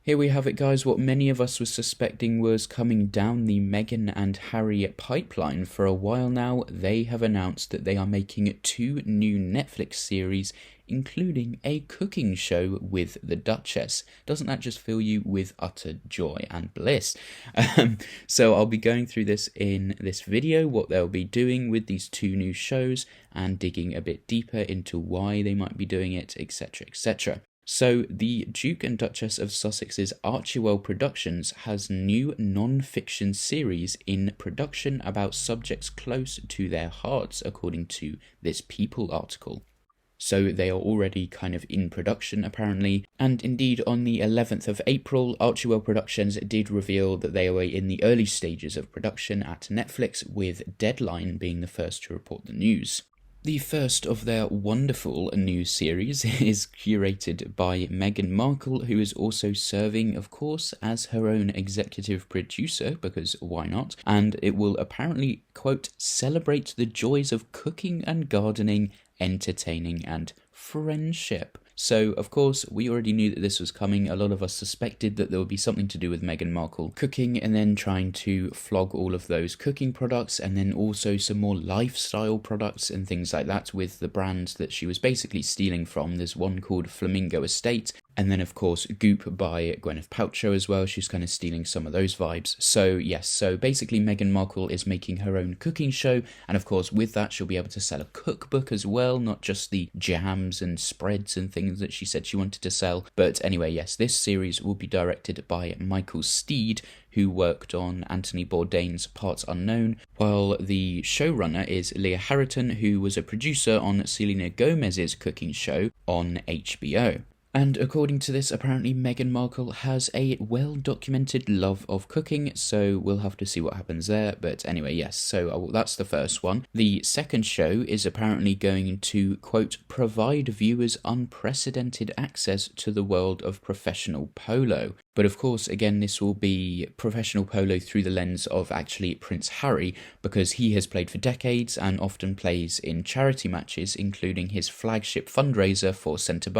Here we have it, guys, what many of us were suspecting was coming down the Meghan and Harry pipeline for a while now. They have announced that they are making 2 new Netflix series, including a cooking show with the Duchess. Doesn't that just fill you with utter joy and bliss? So I'll be going through this in this video, what they'll be doing with these 2 new shows, and digging a bit deeper into why they might be doing it, etc, etc. So, the Duke and Duchess of Sussex's Archewell Productions has new non-fiction series in production about subjects close to their hearts, according to this People article. So they are already kind of in production, apparently. And indeed, on the 11th of April, Archewell Productions did reveal that they were in the early stages of production at Netflix, with Deadline being the first to report the news. The first of their wonderful new series is curated by Meghan Markle, who is also serving, of course, as her own executive producer, because why not? And it will apparently, quote, celebrate the joys of cooking and gardening, entertaining and friendship. So, of course, we already knew that this was coming. A lot of us suspected that there would be something to do with Meghan Markle cooking and then trying to flog all of those cooking products, and then also some more lifestyle products and things like that with the brands that she was basically stealing from. There's one called Flamingo Estate, and then, of course, Goop by Gwyneth Paltrow as well. She's kind of stealing some of those vibes. So, yes, so basically Meghan Markle is making her own cooking show, and of course, with that, she'll be able to sell a cookbook as well, not just the jams and spreads and things that she said she wanted to sell. But anyway, yes, this series will be directed by Michael Steed, who worked on Anthony Bourdain's Parts Unknown, while the showrunner is Leah Harrington, who was a producer on Selena Gomez's cooking show on HBO. And according to this, apparently Meghan Markle has a well-documented love of cooking, so we'll have to see what happens there. But anyway, yes, so that's the first one. The second show is apparently going to, quote, provide viewers unprecedented access to the world of professional polo. But of course, again, this will be professional polo through the lens of actually Prince Harry, because he has played for decades and often plays in charity matches, including his flagship fundraiser for Centre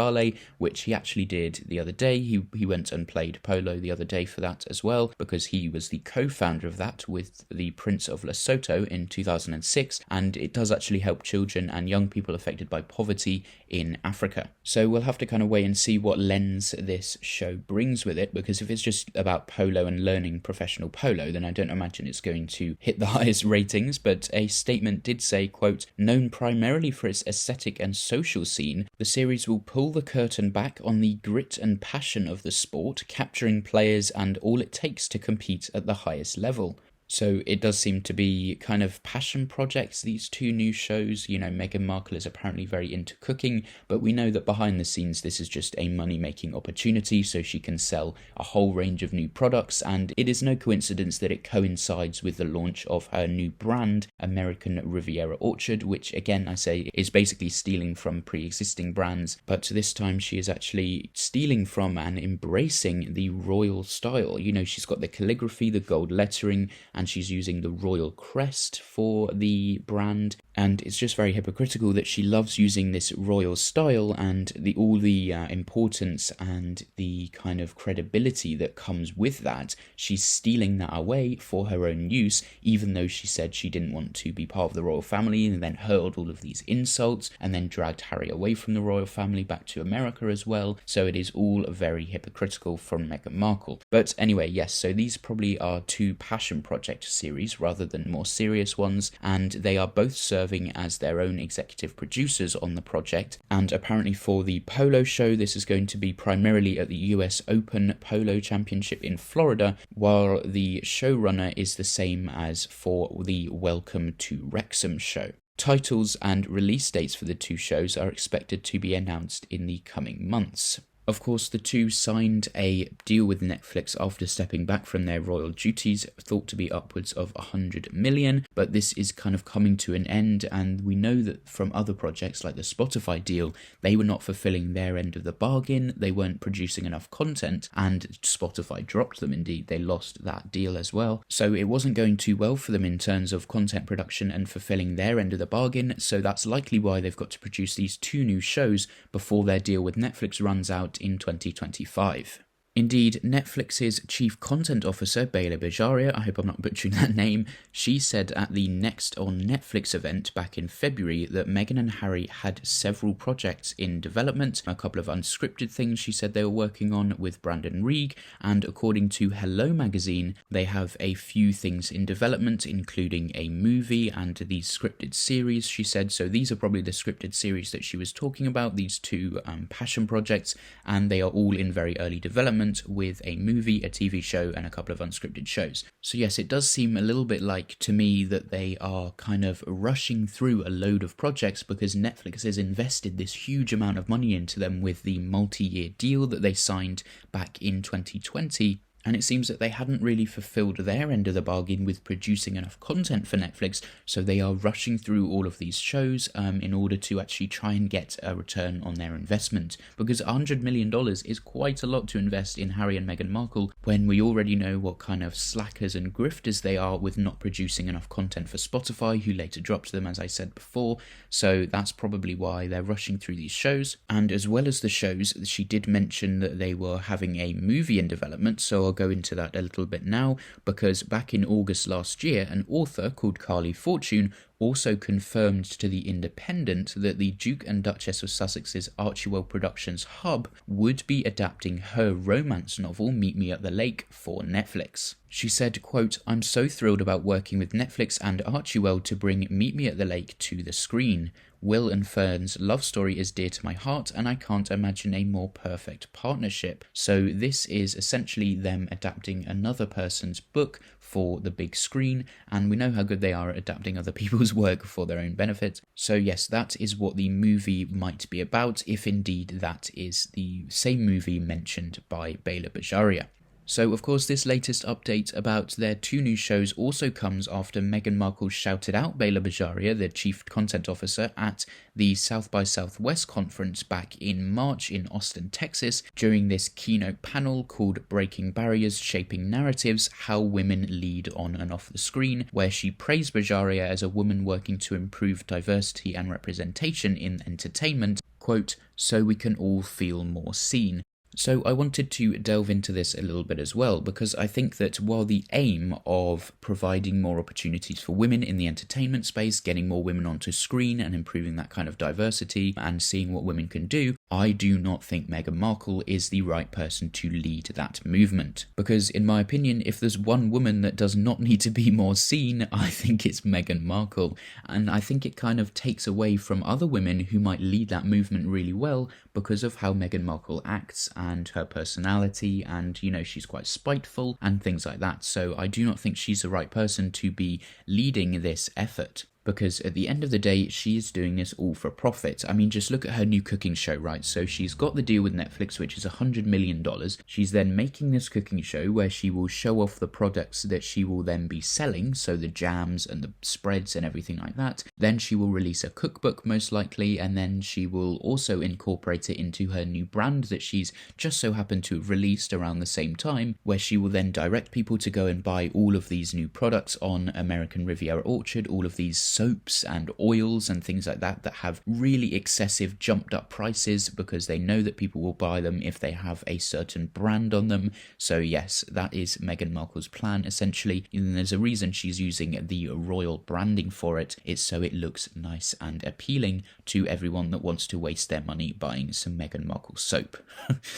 which he actually did the other day. He went and played polo the other day for that as well, because he was the co-founder of that with the Prince of Lesotho in 2006, and it does actually help children and young people affected by poverty in Africa. So we'll have to kind of wait and see what lens this show brings with it, because if it's just about polo and learning professional polo, then I don't imagine it's going to hit the highest ratings. But a statement did say, quote, known primarily for its aesthetic and social scene, the series will pull the curtain back on the grit and passion of the sport, capturing players and all it takes to compete at the highest level. So it does seem to be kind of passion projects, these 2 new shows. You know, Meghan Markle is apparently very into cooking, but we know that behind the scenes this is just a money-making opportunity, so she can sell a whole range of new products, and it is no coincidence that it coincides with the launch of her new brand, American Riviera Orchard, which again I say is basically stealing from pre-existing brands, but this time she is actually stealing from and embracing the royal style. You know, she's got the calligraphy, the gold lettering, and she's using the royal crest for the brand, and it's just very hypocritical that she loves using this royal style and all the importance and the kind of credibility that comes with that. She's stealing that away for her own use, even though she said she didn't want to be part of the royal family, and then hurled all of these insults and then dragged Harry away from the royal family back to America as well. So it is all very hypocritical from Meghan Markle. But anyway, yes, so these probably are 2 passion projects series rather than more serious ones, and they are both serving as their own executive producers on the project. And apparently for the polo show, this is going to be primarily at the US Open Polo Championship in Florida, while the showrunner is the same as for the Welcome to Wrexham show. Titles and release dates for the 2 shows are expected to be announced in the coming months. Of course, the 2 signed a deal with Netflix after stepping back from their royal duties, thought to be upwards of 100 million, but this is kind of coming to an end, and we know that from other projects like the Spotify deal, they were not fulfilling their end of the bargain, they weren't producing enough content, and Spotify dropped them. Indeed, they lost that deal as well. So it wasn't going too well for them in terms of content production and fulfilling their end of the bargain, so that's likely why they've got to produce these 2 new shows before their deal with Netflix runs out in 2025. Indeed, Netflix's chief content officer, Bela Bajaria, I hope I'm not butchering that name, she said at the Next on Netflix event back in February that Meghan and Harry had several projects in development, a couple of unscripted things she said they were working on with Brandon Reig, and according to Hello magazine, they have a few things in development, including a movie and these scripted series, she said. So these are probably the scripted series that she was talking about, these two passion projects, and they are all in very early development, with a movie, a TV show, and a couple of unscripted shows. So yes, it does seem a little bit like, to me, that they are kind of rushing through a load of projects because Netflix has invested this huge amount of money into them with the multi-year deal that they signed back in 2020. And it seems that they hadn't really fulfilled their end of the bargain with producing enough content for Netflix, so they are rushing through all of these shows in order to actually try and get a return on their investment. Because $100 million is quite a lot to invest in Harry and Meghan Markle when we already know what kind of slackers and grifters they are with not producing enough content for Spotify, who later dropped them, as I said before. So that's probably why they're rushing through these shows. And as well as the shows, she did mention that they were having a movie in development, so I'll go into that a little bit now, because back in August last year, an author called Carly Fortune also confirmed to The Independent that the Duke and Duchess of Sussex's Archewell Productions hub would be adapting her romance novel Meet Me at the Lake for Netflix. She said, quote, "I'm so thrilled about working with Netflix and Archewell to bring Meet Me at the Lake to the screen. Will and Fern's love story is dear to my heart, and I can't imagine a more perfect partnership." So this is essentially them adapting another person's book for the big screen, and we know how good they are at adapting other people's work for their own benefit. So yes, that is what the movie might be about, if indeed that is the same movie mentioned by Bela Bajaria. So, of course, this latest update about their two new shows also comes after Meghan Markle shouted out Bela Bajaria, the chief content officer, at the South by Southwest conference back in March in Austin, Texas, during this keynote panel called Breaking Barriers, Shaping Narratives, How Women Lead on and Off the Screen, where she praised Bajaria as a woman working to improve diversity and representation in entertainment, quote, "so we can all feel more seen." So I wanted to delve into this a little bit as well, because I think that while the aim of providing more opportunities for women in the entertainment space, getting more women onto screen and improving that kind of diversity and seeing what women can do, I do not think Meghan Markle is the right person to lead that movement. Because in my opinion, if there's one woman that does not need to be more seen, I think it's Meghan Markle. And I think it kind of takes away from other women who might lead that movement really well because of how Meghan Markle acts and her personality, and, you know, she's quite spiteful and things like that. So I do not think she's the right person to be leading this effort. Because at the end of the day, she is doing this all for profit. I mean, just look at her new cooking show, right? So she's got the deal with Netflix, which is $100 million. She's then making this cooking show where she will show off the products that she will then be selling, so the jams and the spreads and everything like that. Then she will release a cookbook, most likely, and then she will also incorporate it into her new brand that she's just so happened to have released around the same time, where she will then direct people to go and buy all of these new products on American Riviera Orchard, all of these soaps and oils and things like that that have really excessive jumped up prices because they know that people will buy them if they have a certain brand on them. So yes, that is Meghan Markle's plan essentially, and there's a reason she's using the royal branding for it. It's so it looks nice and appealing to everyone that wants to waste their money buying some Meghan Markle soap.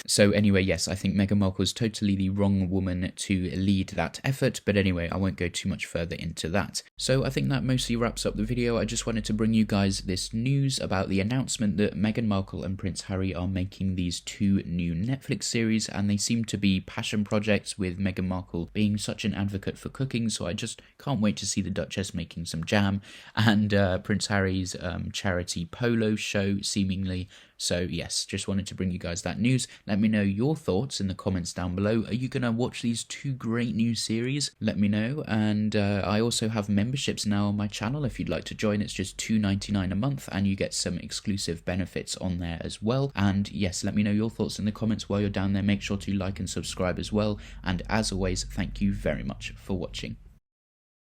So anyway, yes, I think Meghan Markle is totally the wrong woman to lead that effort, but anyway, I won't go too much further into that. So I think that mostly wraps up the video. I just wanted to bring you guys this news about the announcement that Meghan Markle and Prince Harry are making these two new Netflix series, and they seem to be passion projects, with Meghan Markle being such an advocate for cooking, so I just can't wait to see the Duchess making some jam, and Prince Harry's charity polo show seemingly. So yes, just wanted to bring you guys that news. Let me know your thoughts in the comments down below. Are you going to watch these two great new series? Let me know. And I also have memberships now on my channel. If you'd like to join, it's just $2.99 a month and you get some exclusive benefits on there as well. And yes, let me know your thoughts in the comments while you're down there. Make sure to like and subscribe as well. And as always, thank you very much for watching.